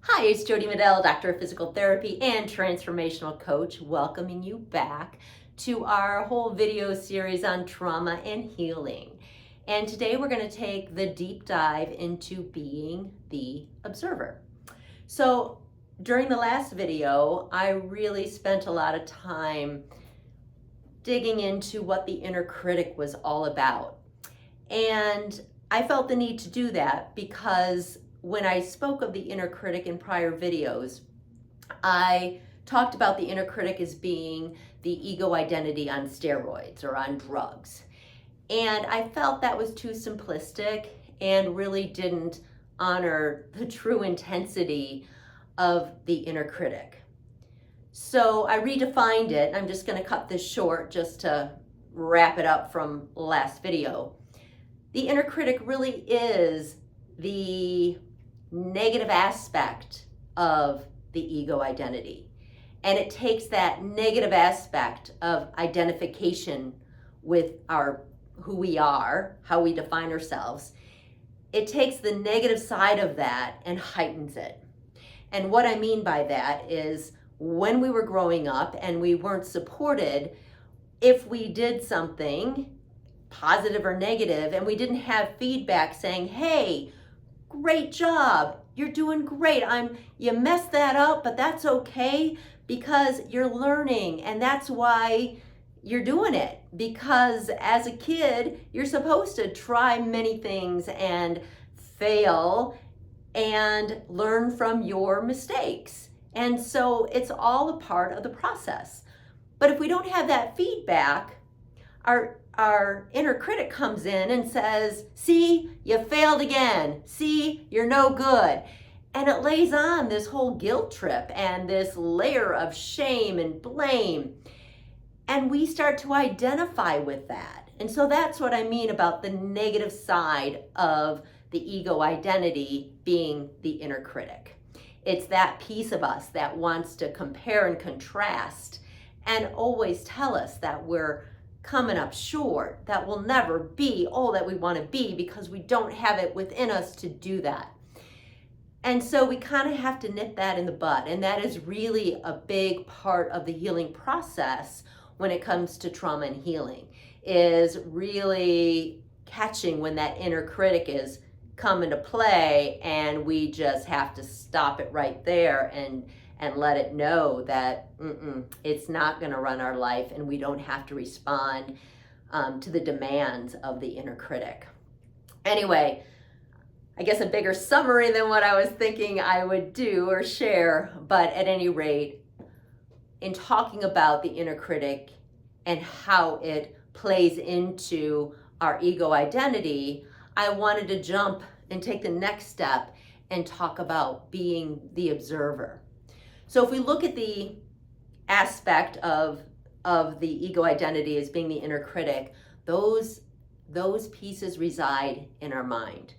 Hi, it's Jody Medell, Doctor of Physical Therapy and Transformational Coach, welcoming you back to our whole video series on trauma and healing. And today we're going to take the deep dive into being the observer. So during the last video, I really spent a lot of time digging into what the inner critic was all about. And I felt the need to do that because when I spoke of the inner critic in prior videos, I talked about the inner critic as being the ego identity on steroids or on drugs. And I felt that was too simplistic and really didn't honor the true intensity of the inner critic. So I redefined it. I'm just going to cut this short just to wrap it up from last video. The inner critic really is the negative aspect of the ego identity. And it takes that negative aspect of identification with who we are, how we define ourselves. It takes the negative side of that and heightens it. And what I mean by that is when we were growing up and we weren't supported, if we did something positive or negative, and we didn't have feedback saying, hey, great job, you're doing great. You messed that up, but that's okay because you're learning, and that's why you're doing it. Because as a kid, you're supposed to try many things and fail and learn from your mistakes. And so it's all a part of the process. But if we don't have that feedback, our inner critic comes in and says, see, you failed again. See, you're no good. And it lays on this whole guilt trip and this layer of shame and blame. And we start to identify with that. And so that's what I mean about the negative side of the ego identity being the inner critic. It's that piece of us that wants to compare and contrast and always tell us that we're coming up short, that we'll never be all that we want to be because we don't have it within us to do that. And so we kind of have to nip that in the bud. And that is really a big part of the healing process when it comes to trauma and healing, is really catching when that inner critic is coming to play, and we just have to stop it right there and let it know that it's not going to run our life, and we don't have to respond to the demands of the inner critic. Anyway, I guess a bigger summary than what I was thinking I would do or share, but at any rate, in talking about the inner critic and how it plays into our ego identity, I wanted to jump and take the next step and talk about being the observer. So if we look at the aspect of the ego identity as being the inner critic, those pieces reside in our mind.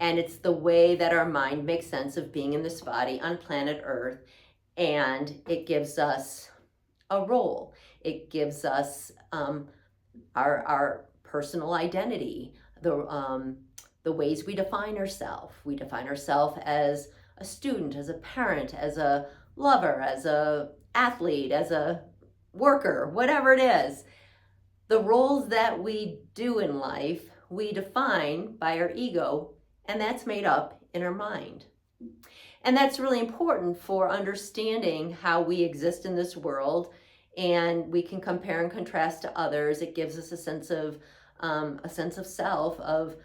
And it's the way that our mind makes sense of being in this body on planet Earth. And it gives us a role. It gives us our personal identity, the ways we define ourselves. We define ourselves as a student, as a parent, as a lover, as a athlete, as a worker, whatever it is. The roles that we do in life, we define by our ego, and that's made up in our mind. And that's really important for understanding how we exist in this world, and we can compare and contrast to others. It gives us a sense of self, of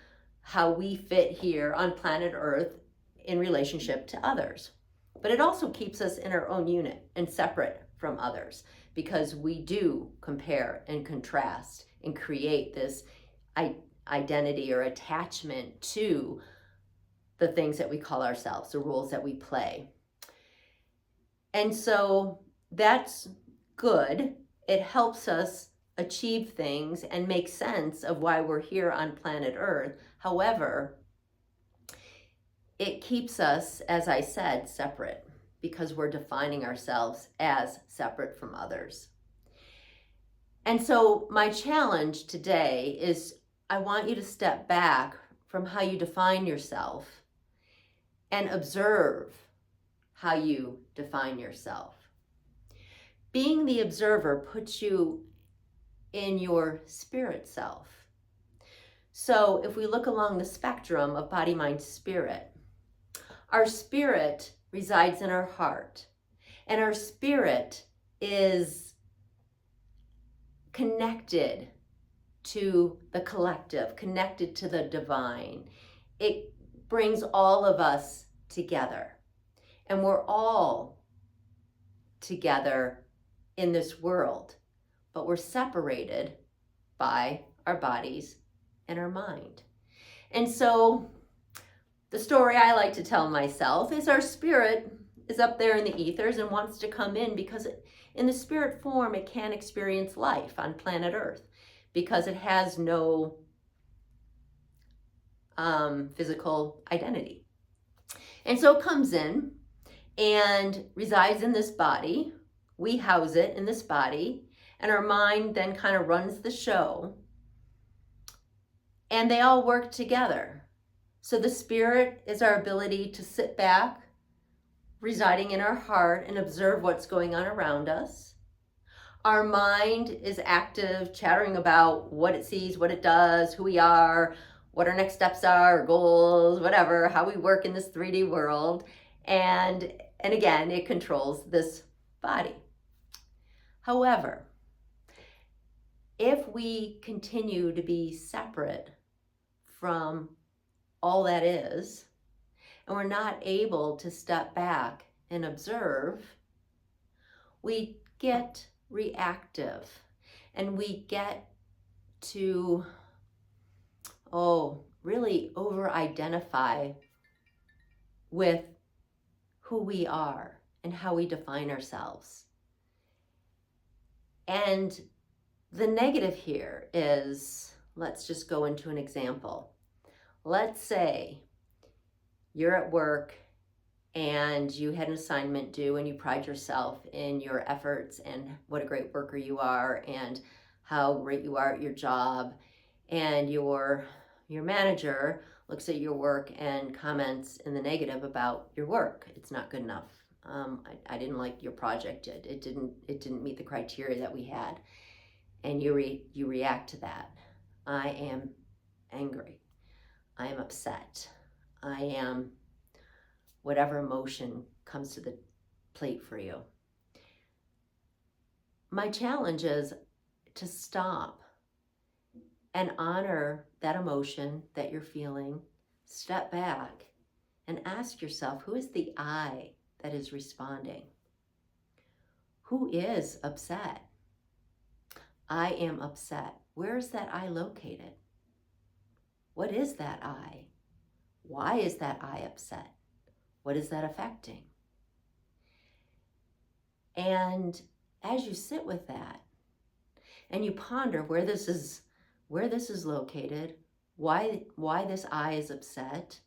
how we fit here on planet Earth in relationship to others. But it also keeps us in our own unit and separate from others, because we do compare and contrast and create this identity or attachment to the things that we call ourselves, the roles that we play. And so that's good. It helps us achieve things and make sense of why we're here on planet Earth. However, it keeps us, as I said, separate, because we're defining ourselves as separate from others. And so my challenge today is I want you to step back from how you define yourself and observe how you define yourself. Being the observer puts you in your spirit self. So if we look along the spectrum of body, mind, spirit, our spirit resides in our heart, and our spirit is connected to the collective, connected to the divine. It brings all of us together, and we're all together in this world, but we're separated by our bodies and our mind. And so the story I like to tell myself is our spirit is up there in the ethers and wants to come in because in the spirit form, it can't experience life on planet Earth because it has no physical identity. And so it comes in and resides in this body. We house it in this body, and our mind then kind of runs the show. And they all work together. So the spirit is our ability to sit back, residing in our heart, and observe what's going on around us. Our mind is active, chattering about what it sees, what it does, who we are, what our next steps are, goals, whatever, how we work in this 3D world. And again, it controls this body. However, if we continue to be separate from all that is, and we're not able to step back and observe, we get reactive and we get to, really over-identify with who we are and how we define ourselves. And the negative here is, let's just go into an example. Let's say you're at work and you had an assignment due and you pride yourself in your efforts and what a great worker you are and how great you are at your job, and your manager looks at your work and comments in the negative about your work. It's not good enough. I didn't like your project. It didn't meet the criteria that we had. And you react to that. I am angry. I am upset. I am whatever emotion comes to the plate for you. My challenge is to stop and honor that emotion that you're feeling. Step back and ask yourself, who is the I that is responding? Who is upset? I am upset. Where is that I located? What is that I? Why is that I upset? What is that affecting? And as you sit with that and you ponder where this is located, why this I is upset,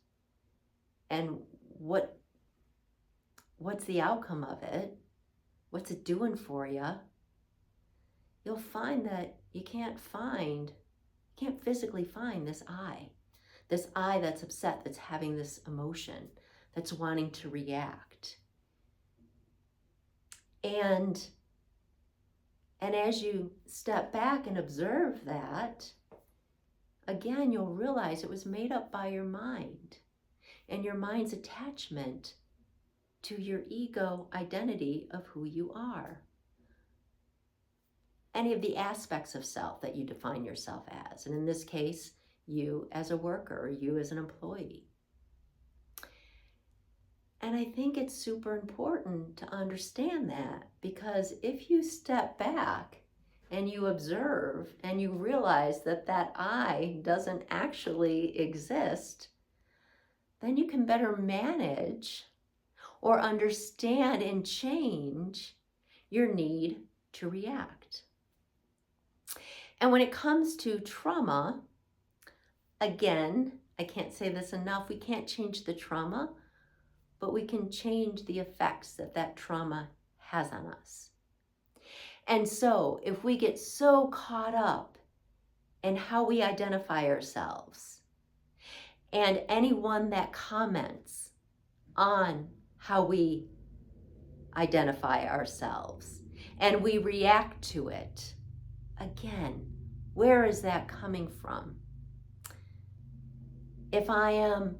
and what's the outcome of it, what's it doing for you, you'll find that you can't physically find this I that's upset, that's having this emotion, that's wanting to react. And as you step back and observe that, again, you'll realize it was made up by your mind and your mind's attachment to your ego identity of who you are. Any of the aspects of self that you define yourself as. And in this case, you as a worker, or you as an employee. And I think it's super important to understand that, because if you step back and you observe and you realize that that I doesn't actually exist, then you can better manage or understand and change your need to react. And when it comes to trauma, again, I can't say this enough, we can't change the trauma, but we can change the effects that trauma has on us. And so if we get so caught up in how we identify ourselves, and anyone that comments on how we identify ourselves and we react to it, again, where is that coming from? If I am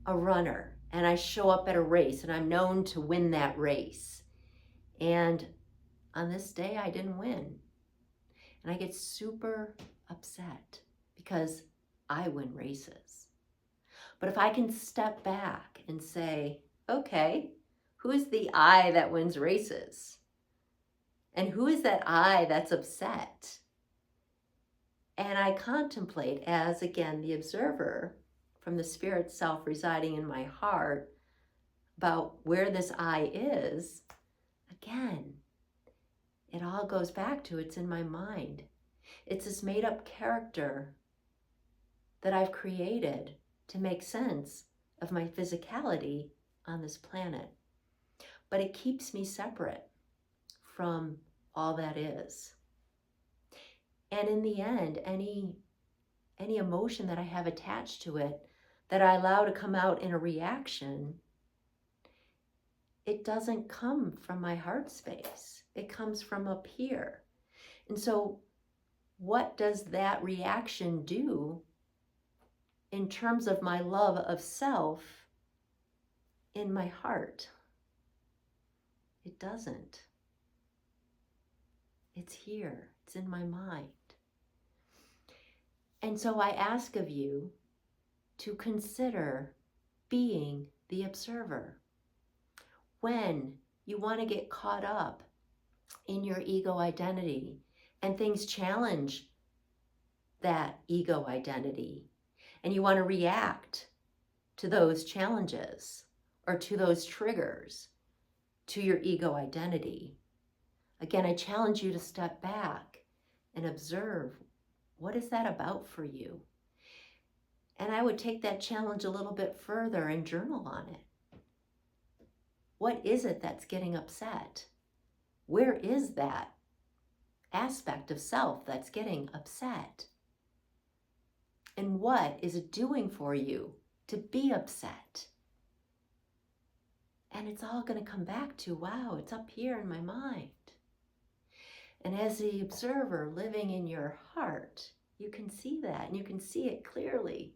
a runner and I show up at a race and I'm known to win that race, and on this day I didn't win, and I get super upset because I win races. But if I can step back and say, okay, who is the I that wins races? And who is that I that's upset? And I contemplate as, again, the observer from the spirit self residing in my heart about where this I is. Again, it all goes back to it's in my mind. It's this made up character that I've created to make sense of my physicality on this planet. But it keeps me separate from all that is. And in the end, any emotion that I have attached to it that I allow to come out in a reaction, it doesn't come from my heart space. It comes from up here. And so what does that reaction do in terms of my love of self in my heart? It doesn't. It's here. It's in my mind. And so I ask of you to consider being the observer. When you want to get caught up in your ego identity and things challenge that ego identity, and you want to react to those challenges or to those triggers to your ego identity, again, I challenge you to step back and observe, what is that about for you? And I would take that challenge a little bit further and journal on it. What is it that's getting upset? Where is that aspect of self that's getting upset? And what is it doing for you to be upset? And it's all going to come back to, wow, it's up here in my mind. And as the observer living in your heart, you can see that, and you can see it clearly.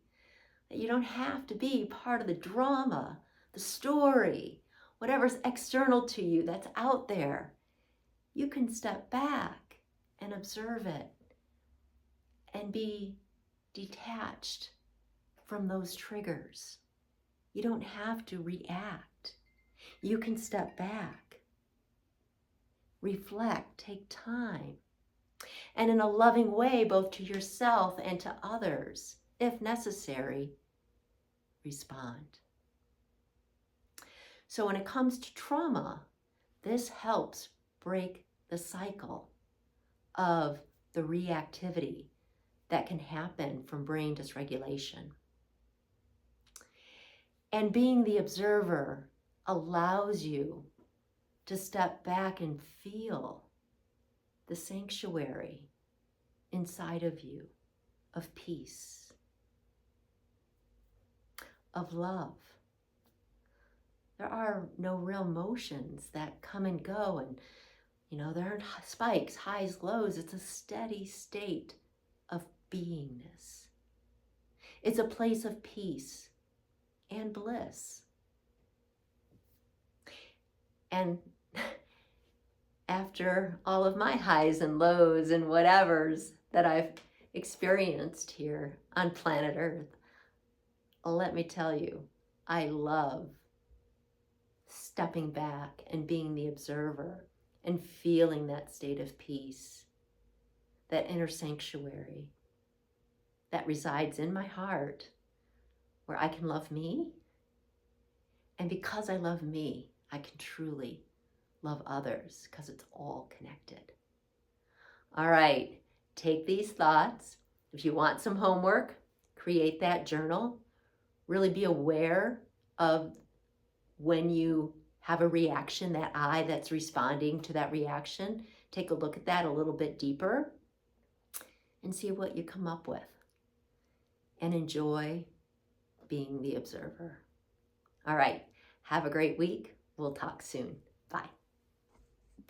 That you don't have to be part of the drama, the story, whatever's external to you that's out there. You can step back and observe it and be detached from those triggers. You don't have to react. You can step back, reflect, take time, and in a loving way, both to yourself and to others, if necessary, respond. So when it comes to trauma, this helps break the cycle of the reactivity that can happen from brain dysregulation. And being the observer allows you to step back and feel the sanctuary inside of you of peace, of love. There are no real emotions that come and go, and there aren't spikes, highs, lows. It's a steady state of beingness. It's a place of peace and bliss. And after all of my highs and lows and whatevers that I've experienced here on planet Earth, let me tell you, I love stepping back and being the observer and feeling that state of peace, that inner sanctuary that resides in my heart, where I can love me. And because I love me, I can truly love others, because it's all connected. All right, take these thoughts. If you want some homework, create that journal. Really be aware of when you have a reaction, that I that's responding to that reaction. Take a look at that a little bit deeper and see what you come up with. And enjoy being the observer. All right, have a great week. We'll talk soon. Bye.